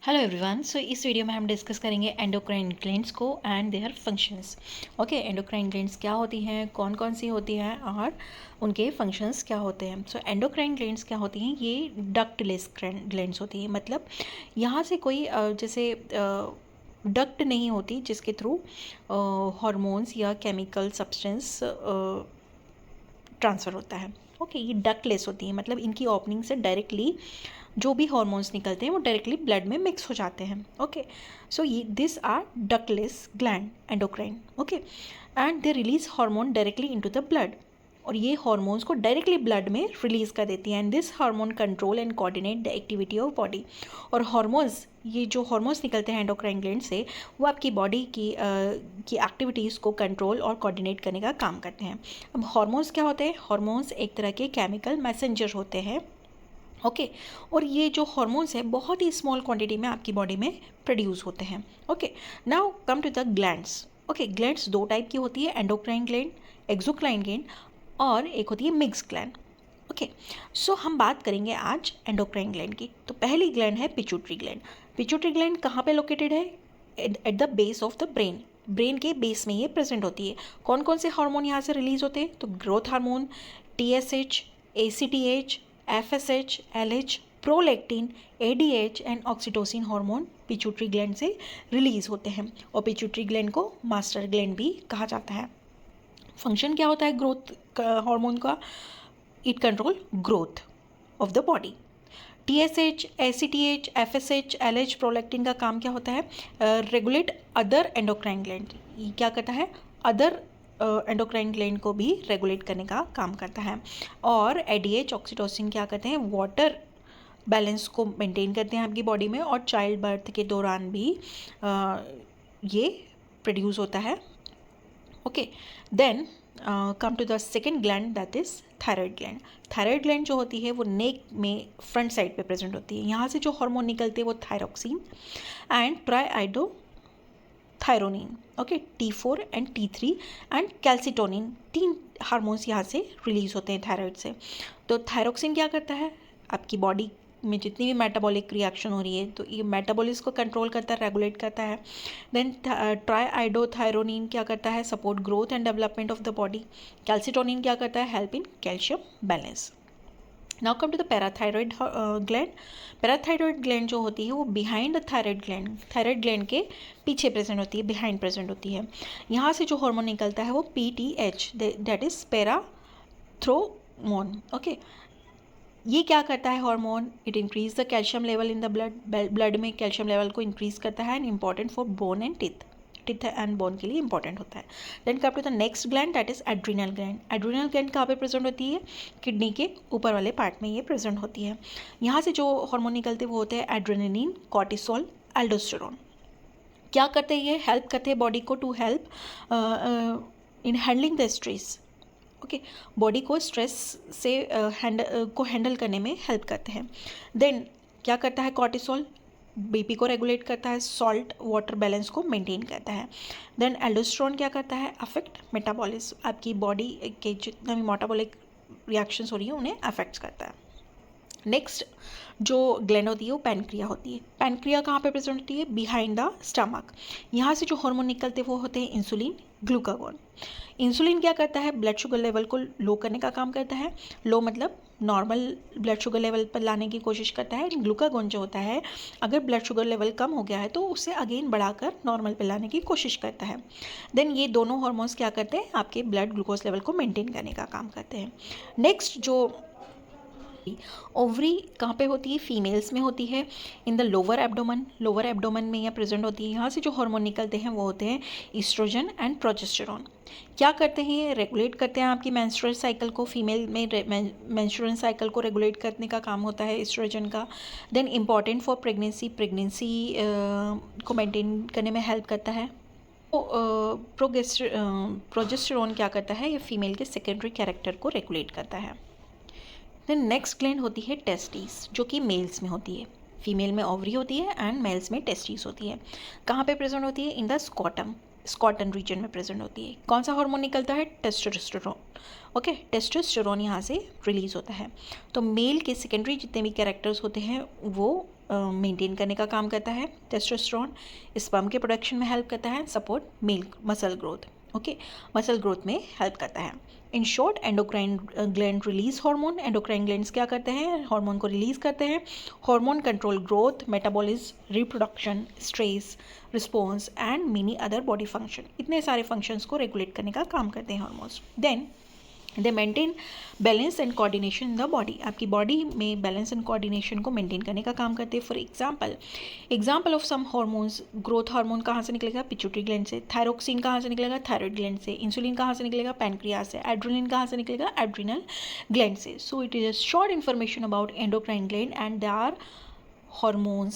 Hello everyone. सो इस video में हम डिस्कस करेंगे एंडोक्राइन ग्लैंड्स को and their functions. Okay, endocrine glands क्या होती हैं, कौन कौन सी होती हैं और उनके फंक्शंस क्या होते हैं। सो एंडोक्राइन ग्लैंड्स क्या होती हैं, ये डक्टलेस ग्लैंड्स होती हैं। मतलब यहाँ से कोई जैसे डक्ट नहीं होती जिसके थ्रू हार्मोन्स या केमिकल सब्सटेंस ट्रांसफ़र होता है। ओके, ये डक्टलेस होती है, मतलब इनकी ओपनिंग से डायरेक्टली जो भी हॉर्मोन्स निकलते हैं वो डायरेक्टली ब्लड में मिक्स हो जाते हैं। ओके, सो ये this are ductless gland endocrine. Okay, and they release hormone directly into the blood, और ये हार्मोन्स को डायरेक्टली ब्लड में रिलीज कर देती हैं। And this hormone control and coordinate the activity of body. और हार्मोन्स, ये जो हार्मोन्स निकलते हैं एंडोक्राइन ग्लैंड से, वो आपकी बॉडी की एक्टिविटीज़ को कंट्रोल और कोऑर्डिनेट करने का काम करते हैं। अब हार्मोन्स क्या होते हैं? हार्मोन्स एक तरह के केमिकल मैसेंजर होते हैं। ओके, और ये जो हार्मोन्स है बहुत ही स्मॉल क्वांटिटी में आपकी बॉडी में प्रोड्यूस होते हैं। Okay, now come to the glands. Okay, glands दो टाइप की होती है, एंडोक्राइन ग्लैंड, एक्सोक्राइन ग्लैंड, और एक होती है मिक्स ग्लैंड। ओके, सो हम बात करेंगे आज एंडोक्राइन ग्लैंड की। तो पहली ग्लैंड है पिट्यूटरी ग्लैंड। पिट्यूटरी ग्लैंड कहाँ पे लोकेटेड है? At the base of the brain. Brain के बेस में ये प्रेजेंट होती है। कौन कौन से हार्मोन यहाँ से रिलीज होते हैं? तो growth hormone, TSH, ACTH, FSH, LH, prolactin, ADH and oxytocin hormone pituitary gland से रिलीज होते हैं। और पिट्यूटरी ग्लैंड को मास्टर ग्लैंड भी कहा जाता है। फंक्शन क्या होता है ग्रोथ हार्मोन का? It control growth of the body. TSH, ACTH, FSH, LH, prolactin का काम क्या होता है? Regulate other endocrine gland. ये क्या करता है? अदर एंडोक्राइन ग्लैंड को भी रेगुलेट करने का काम करता है। और ADH, ऑक्सीटोसिन क्या करते हैं? वाटर बैलेंस को मेंटेन करते हैं आपकी बॉडी में, और चाइल्ड बर्थ के दौरान भी ये प्रोड्यूस होता है। Okay, then come to the second gland, that is thyroid gland. Thyroid gland जो होती है वो नेक में फ्रंट साइड पे प्रेजेंट होती है। यहाँ से जो हार्मोन निकलते हैं वो thyroxine and triiodothyronine. Okay, T4 and T3 and calcitonin, तीन हार्मोन्स यहाँ से रिलीज होते हैं थायराइड से। तो थायरोक्सिन क्या करता है? आपकी बॉडी में जितनी भी मेटाबॉलिक रिएक्शन हो रही है तो ये मेटाबॉलिज्म को कंट्रोल करता है, रेगुलेट करता है। देन ट्राईआइडोथायरोनिन क्या करता है? Support growth and development of the body. Calcitonin क्या करता है? Help in calcium balance. Now come to the parathyroid gland. Parathyroid gland जो होती है वो behind the thyroid gland, thyroid gland के पीछे प्रेजेंट होती है, बिहाइंड प्रेजेंट होती है। यहाँ से जो हार्मोन निकलता है वो PTH, that is parathormone. Okay, ये क्या करता है hormone? It increase the calcium level in the blood. Blood में कैल्शियम लेवल को इंक्रीज करता है and important for bone and teeth and bone के लिए इंपॉर्टेंट होता है। Then come to the next gland, that is adrenal gland. Adrenal gland कहाँ पे प्रेजेंट होती है? किडनी के ऊपर वाले पार्ट में ये प्रेजेंट होती है। यहाँ से जो हार्मोन निकलते हैं वो होते हैं एड्रेनलिन, कॉर्टिसोल, एल्डोस्टेरोन। क्या करते हैं? ये हेल्प करते हैं बॉडी को to help in handling the stress. Okay, body को स्ट्रेस से हैंडल करने में हेल्प करते हैं। देन क्या करता है? कॉर्टिसोल BP को रेगुलेट करता है, सॉल्ट वाटर बैलेंस को मेंटेन करता है। देन एल्डोस्टेरोन क्या करता है? अफेक्ट मेटाबॉलिज्म, आपकी बॉडी के जितना भी मेटाबॉलिक रिएक्शंस हो रही है उन्हें अफेक्ट करता है। नेक्स्ट जो ग्लैंड होती है वो पैनक्रिया होती है। पैनक्रिया कहाँ पे प्रेजेंट होती है? Behind the stomach. यहाँ से जो हार्मोन निकलते हैं वो होते हैं इंसुलिन, ग्लूकागोन। इंसुलिन क्या करता है? ब्लड शुगर लेवल को लो करने का काम करता है। लो मतलब नॉर्मल ब्लड शुगर लेवल पर लाने की कोशिश करता है। ग्लूकागोन जो होता है, अगर ब्लड शुगर लेवल कम हो गया है तो उसे अगेन बढ़ाकर नॉर्मल पर लाने की कोशिश करता है। देन ये दोनों हार्मोन्स क्या करते हैं? आपके ब्लड ग्लूकोज लेवल को मेंटेन करने का काम करते हैं। नेक्स्ट जो ओवरी कहाँ पे होती है? फीमेल्स में होती है, in the lower abdomen. Lower abdomen में यह प्रेजेंट होती है। यहाँ से जो हार्मोन निकलते हैं वो होते हैं ईस्ट्रोजन एंड प्रोजेस्टेरॉन। क्या करते हैं? रेगुलेट करते हैं आपकी मेंस्ट्रुअल साइकिल को। फीमेल में मेंस्ट्रुअल साइकिल को रेगुलेट करने का काम होता है ईस्ट्रोजन का। देन इंपॉर्टेंट फॉर प्रेगनेंसी को मेंटेन करने में हेल्प करता है। प्रोजेस्टेरॉन क्या करता है? ये फीमेल के सेकेंडरी कैरेक्टर को रेगुलेट करता है। देन नेक्स्ट ग्लैंड होती है टेस्टिस, जो कि मेल्स में होती है। फीमेल में ओवरी होती है एंड मेल्स में टेस्टिस होती है। कहाँ पे प्रेजेंट होती है? इन द स्कॉटन रीजन में प्रेजेंट होती है। कौन सा हार्मोन निकलता है? टेस्टोस्टेरोन। ओके, टेस्टोस्टेरोन यहाँ से रिलीज होता है। तो मेल के सेकेंडरी जितने भी कैरेक्टर्स होते हैं वो मेंटेन करने का काम करता है। टेस्टोस्टेरोन स्पर्म के प्रोडक्शन में हेल्प करता है, support male muscle growth. Okay, muscle growth में हेल्प करता है। In short, endocrine gland release hormone. Endocrine glands क्या करते हैं? हार्मोन को रिलीज करते हैं। Hormone control growth, metabolism, reproduction, stress response and many other body function. इतने सारे फंक्शंस को रेगुलेट करने का काम करते हैं hormones. Then they maintain balance and coordination in the body. आपकी बॉडी में बैलेंस एंड कोऑर्डिनेशन को मेंटेन करने का काम करते हैं। For example of some hormones, growth hormone कहाँ से निकलेगा? पिट्यूटरी ग्लैंड से। थायरोक्सिन कहाँ से निकलेगा? थायराइड ग्लैंड से। इंसुलिन कहाँ से निकलेगा? पैनक्रियाज से। एड्रेनलिन कहाँ से निकलेगा? एड्रिनल ग्लैंड से। So it is a short information about endocrine gland and they are hormones